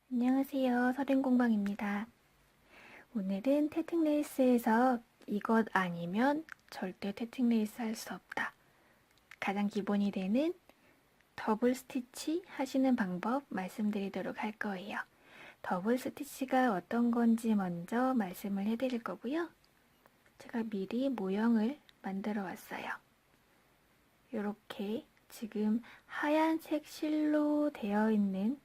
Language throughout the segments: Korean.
안녕하세요. 서른공방입니다. 오늘은 태팅레이스에서 이것 아니면 절대 태팅레이스 할 수 없다. 가장 기본이 되는 더블 스티치 하시는 방법 말씀드리도록 할 거예요. 더블 스티치가 어떤 건지 먼저 말씀을 해드릴 거고요. 제가 미리 모형을 만들어 왔어요. 이렇게 지금 하얀색 실로 되어 있는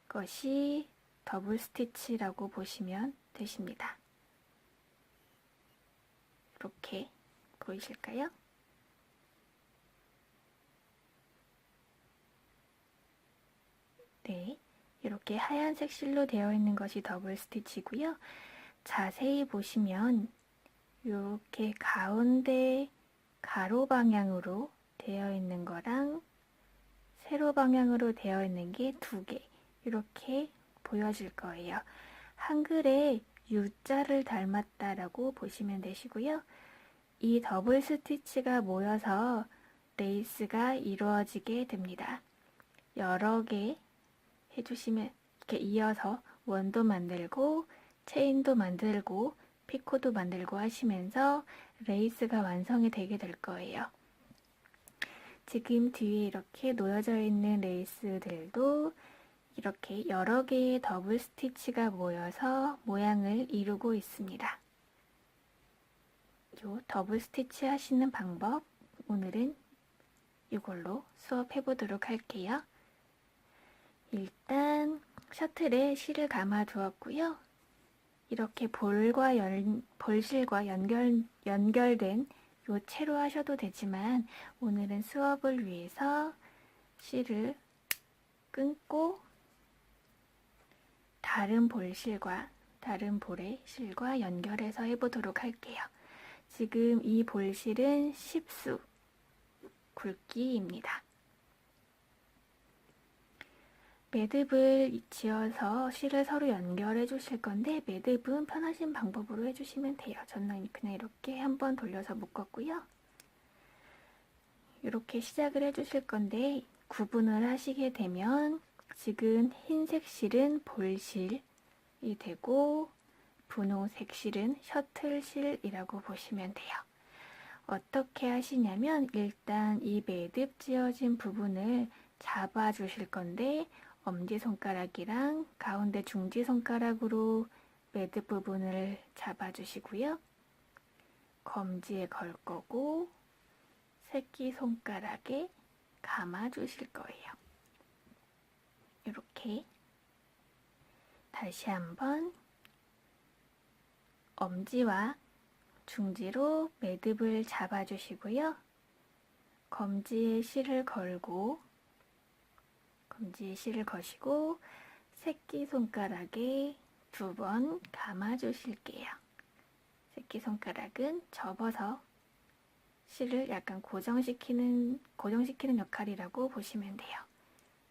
것이 더블 스티치라고 보시면 되십니다. 이렇게 보이실까요? 네, 이렇게 하얀색 실로 되어 있는 것이 더블 스티치고요. 자세히 보시면 이렇게 가운데 가로 방향으로 되어 있는 거랑 세로 방향으로 되어 있는 게 두 개 이렇게 보여질 거예요. 한글에 U자를 닮았다라고 보시면 되시고요. 이 더블 스티치가 모여서 레이스가 이루어지게 됩니다. 여러 개 해주시면 이렇게 이어서 원도 만들고 체인도 만들고 피코도 만들고 하시면서 레이스가 완성이 되게 될 거예요. 지금 뒤에 이렇게 놓여져 있는 레이스들도 이렇게 여러 개의 더블 스티치가 모여서 모양을 이루고 있습니다. 이 더블 스티치 하시는 방법 오늘은 이걸로 수업해 보도록 할게요. 일단 셔틀에 실을 감아 두었고요. 이렇게 볼실과 연결된 요 채로 하셔도 되지만 오늘은 수업을 위해서 실을 끊고 다른 볼의 실과 연결해서 해보도록 할게요. 지금 이 볼실은 10수 굵기입니다. 매듭을 지어서 실을 서로 연결해 주실 건데 매듭은 편하신 방법으로 해주시면 돼요. 저는 그냥 이렇게 한번 돌려서 묶었고요. 이렇게 시작을 해 주실 건데 구분을 하시게 되면 지금 흰색 실은 볼실이 되고 분홍색 실은 셔틀실이라고 보시면 돼요. 어떻게 하시냐면 일단 이 매듭 지어진 부분을 잡아 주실 건데 엄지손가락이랑 가운데 중지손가락으로 매듭 부분을 잡아 주시고요. 검지에 걸 거고 새끼손가락에 감아 주실 거예요. 이렇게 다시 한번 엄지와 중지로 매듭을 잡아 주시고요. 검지에 실을 거시고 새끼손가락에 2번 감아 주실게요. 새끼손가락은 접어서 실을 약간 고정시키는 역할이라고 보시면 돼요.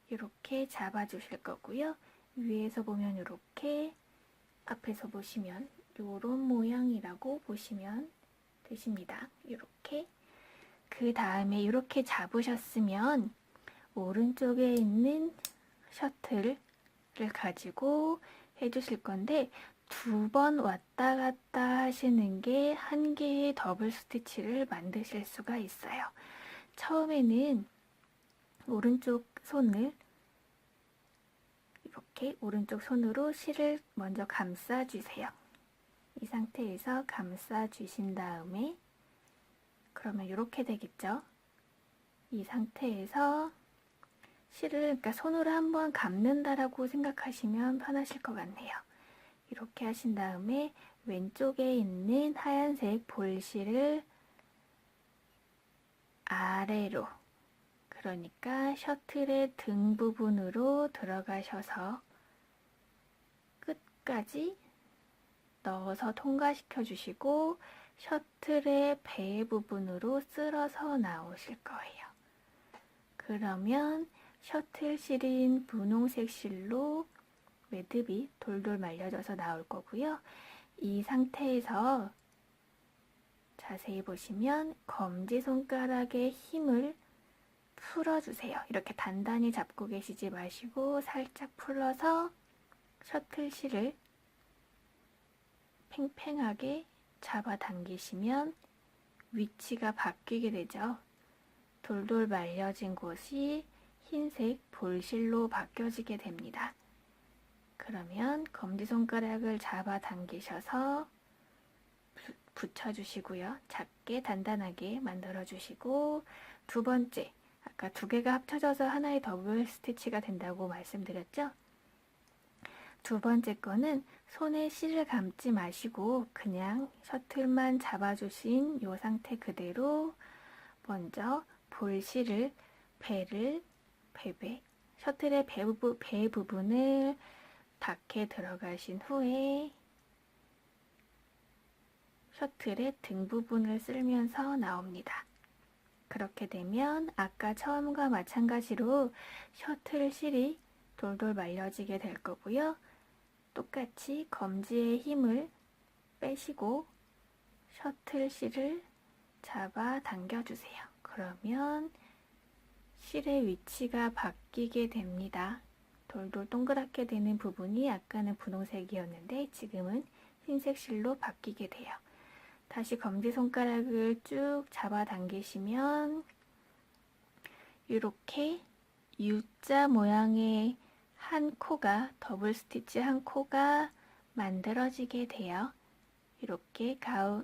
이렇게 잡아 주실 거고요. 위에서 보면 이렇게, 앞에서 보시면 이런 모양이라고 보시면 되십니다. 이렇게. 그 다음에 이렇게 잡으셨으면 오른쪽에 있는 셔틀을 가지고 해주실 건데 2번 왔다 갔다 하시는 게 한 개의 더블 스티치를 만드실 수가 있어요. 처음에는 오른쪽 손을 이렇게 오른쪽 손으로 실을 먼저 감싸 주세요. 이 상태에서 감싸 주신 다음에 그러면 이렇게 되겠죠. 이 상태에서 실을 그러니까 손으로 한번 감는다라고 생각하시면 편하실 것 같네요. 이렇게 하신 다음에 왼쪽에 있는 하얀색 볼실을 아래로, 그러니까 셔틀의 등 부분으로 들어가셔서 끝까지 넣어서 통과시켜 주시고 셔틀의 배 부분으로 쓸어서 나오실 거예요. 그러면 셔틀 실인 분홍색 실로 매듭이 돌돌 말려져서 나올 거고요. 이 상태에서 자세히 보시면 검지손가락의 힘을 풀어주세요. 이렇게 단단히 잡고 계시지 마시고 살짝 풀어서 셔틀 실을 팽팽하게 잡아당기시면 위치가 바뀌게 되죠. 돌돌 말려진 곳이 흰색 볼실로 바뀌어지게 됩니다. 그러면 검지손가락을 잡아당기셔서 붙여주시고요. 작게 단단하게 만들어주시고, 두 번째, 아까 두 개가 합쳐져서 하나의 더블 스티치가 된다고 말씀드렸죠? 두 번째 거는 손에 실을 감지 마시고 그냥 셔틀만 잡아주신 이 상태 그대로 먼저 볼실을 셔틀의 배 부분을 닿게 들어가신 후에 셔틀의 등 부분을 쓸면서 나옵니다. 그렇게 되면 아까 처음과 마찬가지로 셔틀 실이 돌돌 말려지게 될 거고요. 똑같이 검지의 힘을 빼시고 셔틀 실을 잡아 당겨주세요. 그러면 실의 위치가 바뀌게 됩니다. 돌돌 동그랗게 되는 부분이 아까는 분홍색이었는데 지금은 흰색 실로 바뀌게 돼요. 다시 검지손가락을 쭉 잡아 당기시면 이렇게 U자 모양의 한 코가, 더블 스티치 한 코가 만들어지게 돼요. 이렇게 가로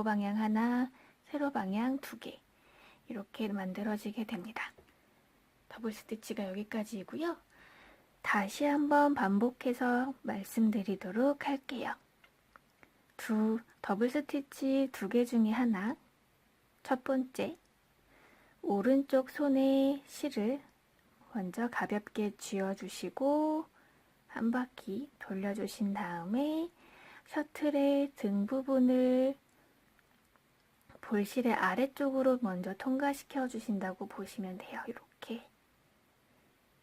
방향 하나, 세로 방향 두 개, 이렇게 만들어지게 됩니다. 더블 스티치가 여기까지이고요. 다시 한번 반복해서 말씀드리도록 할게요. 더블 스티치 두 개 중에 하나, 첫 번째, 오른쪽 손에 실을 먼저 가볍게 쥐어주시고 한 바퀴 돌려주신 다음에 셔틀의 등 부분을 볼실의 아래쪽으로 먼저 통과시켜 주신다고 보시면 돼요. 이렇게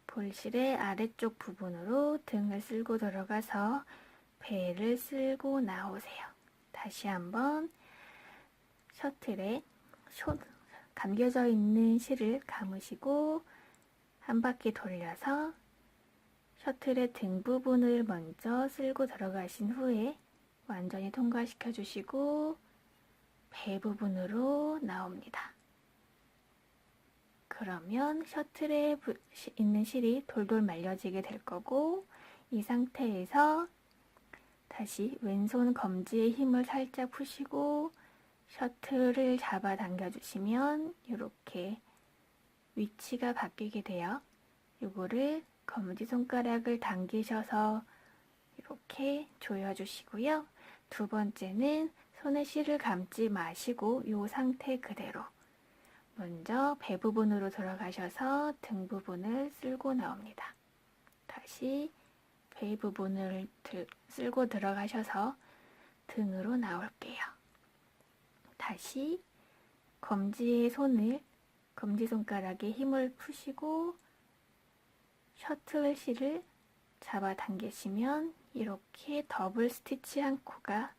볼실의 아래쪽 부분으로 등을 쓸고 들어가서 배를 쓸고 나오세요. 다시 한번 셔틀에 감겨져 있는 실을 감으시고 한 바퀴 돌려서 셔틀의 등 부분을 먼저 쓸고 들어가신 후에 완전히 통과시켜 주시고 배 부분으로 나옵니다. 그러면 셔틀에 있는 실이 돌돌 말려지게 될 거고, 이 상태에서 다시 왼손 검지의 힘을 살짝 푸시고 셔틀을 잡아 당겨 주시면 이렇게 위치가 바뀌게 돼요. 이거를 검지손가락을 당기셔서 이렇게 조여주시고요. 두 번째는 손에 실을 감지 마시고 이 상태 그대로 먼저 배 부분으로 들어가셔서 등 부분을 쓸고 나옵니다. 다시 배 부분을 쓸고 들어가셔서 등으로 나올게요. 다시 검지손가락에 힘을 푸시고 셔틀 실을 잡아 당기시면 이렇게 더블 스티치 한 코가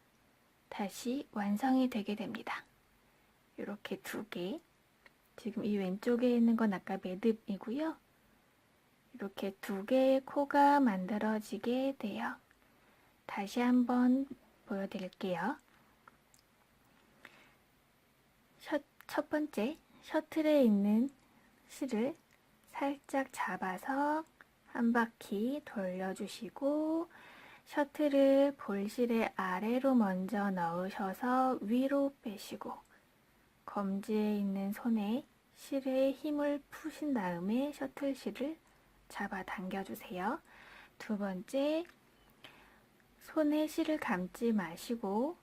다시 완성이 되게 됩니다. 이렇게 두 개, 지금 이 왼쪽에 있는 건 아까 매듭이고요. 이렇게 두 개의 코가 만들어지게 돼요. 다시 한번 보여드릴게요. 첫 번째, 셔틀에 있는 실을 살짝 잡아서 한 바퀴 돌려주시고 셔틀을 볼실의 아래로 먼저 넣으셔서 위로 빼시고 검지에 있는 손에 실에 힘을 푸신 다음에 셔틀 실을 잡아 당겨주세요. 두 번째, 손에 실을 감지 마시고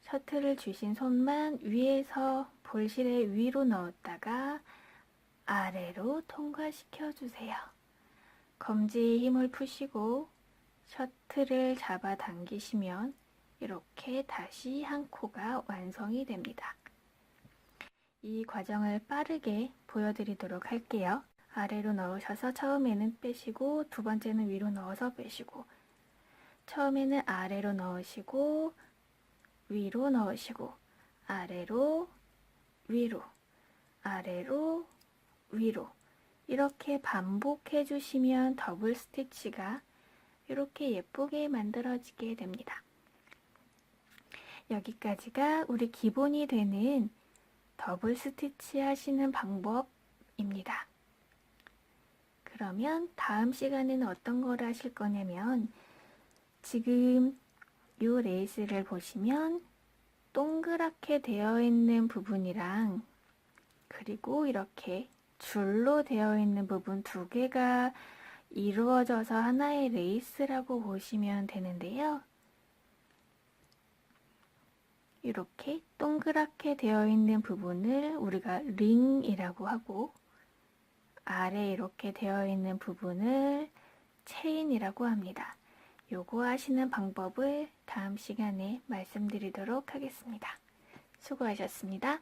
셔틀을 쥐신 손만 위에서 볼실의 위로 넣었다가 아래로 통과시켜 주세요. 검지에 힘을 푸시고 셔틀을 잡아 당기시면 이렇게 다시 한 코가 완성이 됩니다. 이 과정을 빠르게 보여드리도록 할게요. 아래로 넣으셔서 처음에는 빼시고 두 번째는 위로 넣어서 빼시고 처음에는 아래로 넣으시고 위로 넣으시고 아래로 위로 아래로 위로 이렇게 반복해 주시면 더블 스티치가 이렇게 예쁘게 만들어지게 됩니다. 여기까지가 우리 기본이 되는 더블 스티치 하시는 방법입니다. 그러면 다음 시간에는 어떤 걸 하실 거냐면, 지금 이 레이스를 보시면 동그랗게 되어 있는 부분이랑 그리고 이렇게 줄로 되어 있는 부분 두 개가 이루어져서 하나의 레이스라고 보시면 되는데요. 이렇게 동그랗게 되어 있는 부분을 우리가 링이라고 하고, 아래 이렇게 되어 있는 부분을 체인이라고 합니다. 요거 하시는 방법을 다음 시간에 말씀드리도록 하겠습니다. 수고하셨습니다.